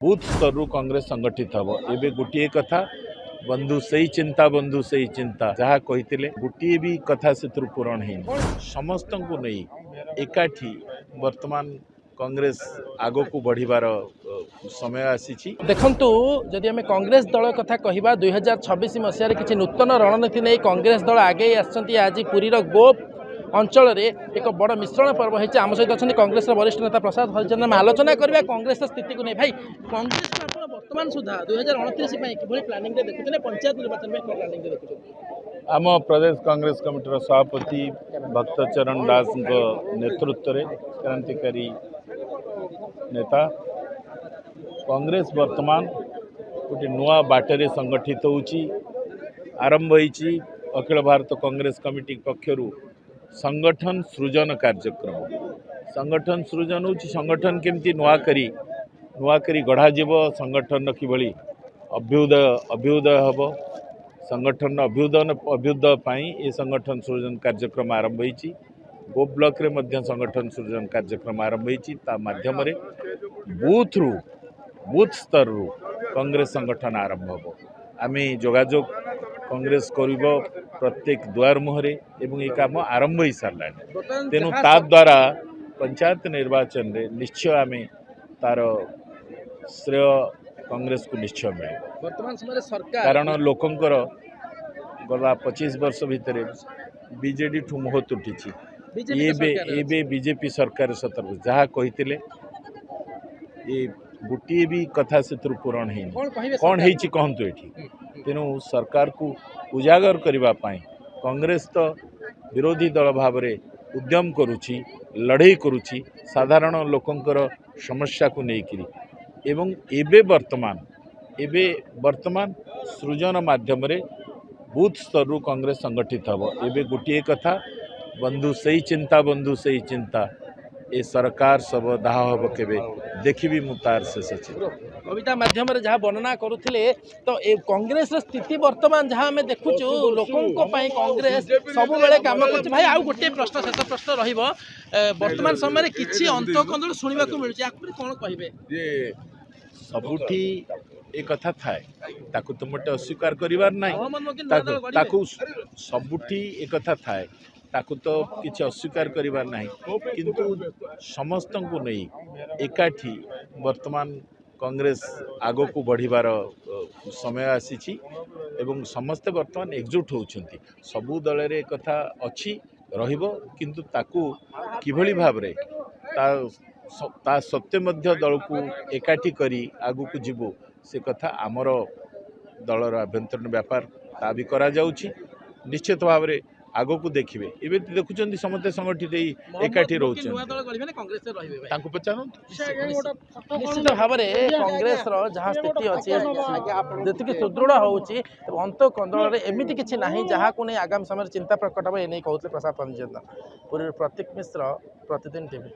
Booth स्तर कांग्रेस संगठित हम एवं गोटे कथा बंधु से ही चिंता जहाँ कही गोटे भी कथा से पूरण हो समस्त को नहीं एकाठी वर्तमान कांग्रेस आग को बढ़िबार समय आसी देखंतु जदि आम कांग्रेस दल कथा कहवा 2026 मसीह किसी नूतन रणनीति नहीं कांग्रेस दल आगे आज पुरीर गोप अंचल एक बड़ मिश्रण पर्व होती आम सहित अच्छा कांग्रेस वरिष्ठ नेता प्रसाद हरिचंद्र आम आलोचना करवा कांग्रेस स्थिति को नहीं भाई कांग्रेस वर्तमान सुधा 2029 कि प्लानिंग देखुते पंचायत निर्वाचन में प्लानिंग देखुते आम प्रदेश कांग्रेस कमिटीर सभापति भक्तचरण दास नेतृत्व में क्रांतिकारी नेता कांग्रेस वर्तमान गोटे नुआ बाटर संगठित होची आरंभ होती अखिल भारत कांग्रेस कमिटी पक्षर संगठन सृजन कार्यक्रम संगठन सृजन होची संगठन केमती नुआ करी गढ़ा जीव संगठन किभली अभ्युदय हम संगठन अभ्युदय पाई ये संगठन सृजन कार्यक्रम आरंभ होती गो ब्लॉक रे मध्य संगठन सृजन कार्यक्रम आरंभ होती माध्यम बूथ स्तर रु कांग्रेस संगठन आरंभ हम आम जोगाजोग कांग्रेस कर प्रत्येक द्वार मुहरे एवं ये काम आरंभ हो सारा तेणु ता द्वारा पंचायत निर्वाचन रे निश्चय आम तार श्रेय कांग्रेस को निश्चय मिले वर्तमान समय सरकार कारण लोकंकर गला 25 वर्ष भितर बीजेडी ठू मुह तुटी ये बीजेपी सरकार सतर्क जहाँ कही ये गोटे भी कथा से पूरण हो कौन है कहतु ये तेणु सरकार को उजागर करने कांग्रेस तो विरोधी दल भाव में उद्यम करुच्ची लड़ई करुच्ची साधारण लोकंकर समस्या को लेकर एवं एबे वर्तमान सृजन माध्यम बूथ स्तर कांग्रेस संगठित हम एवं गोटे कथा बंधु से ही चिंता ये सरकार सब दाह हम के देखी मु तार शेष अच्छे कविता माध्यम जहाँ वर्णना करुले तो कांग्रेस स्थिति वर्तमान जहाँ आम देखु लोकों कांग्रेस सब बेले कम कर भाई आउ गोटे प्रश्न शेष प्रश्न वर्तमान समय किसी अंत कंदल शुणा मिलूँ कौन कहे सबुठी ए कथा थाए ताकू तो मोटे अस्वीकार करिवार नहीं सबुठी ए कथा थाए ताकू तो किसी अस्वीकार करिवार नहीं किंतु समस्त को नहीं एकाठी वर्तमान कांग्रेस आग को बढ़िबार समय आसी एवं समस्ते वर्तमान एकजुट होउछंती सबु दल रे कथा अछि रहिबो किंतु ताकू किभली भाव रे ता सत्य मध्य दल को एकाठी करी आगु को जीवो से कथा आमर दलर आभ्यंतरीण व्यापार ता भी करा जाउछि निश्चित भाव रे आगो को देखिए ये देखुं समस्ते संगठित एकाठी रोच निश्चित भाव में कांग्रेस जहाँ स्थिति अच्छी जी सुदृढ़ होती अंत कंदल एमती किसी ना जहाँ को नहीं आगामी समय चिंता प्रकट हे कहते प्रसाद रंजन पुरी प्रतीक मिश्र प्रतिदिन टीवी।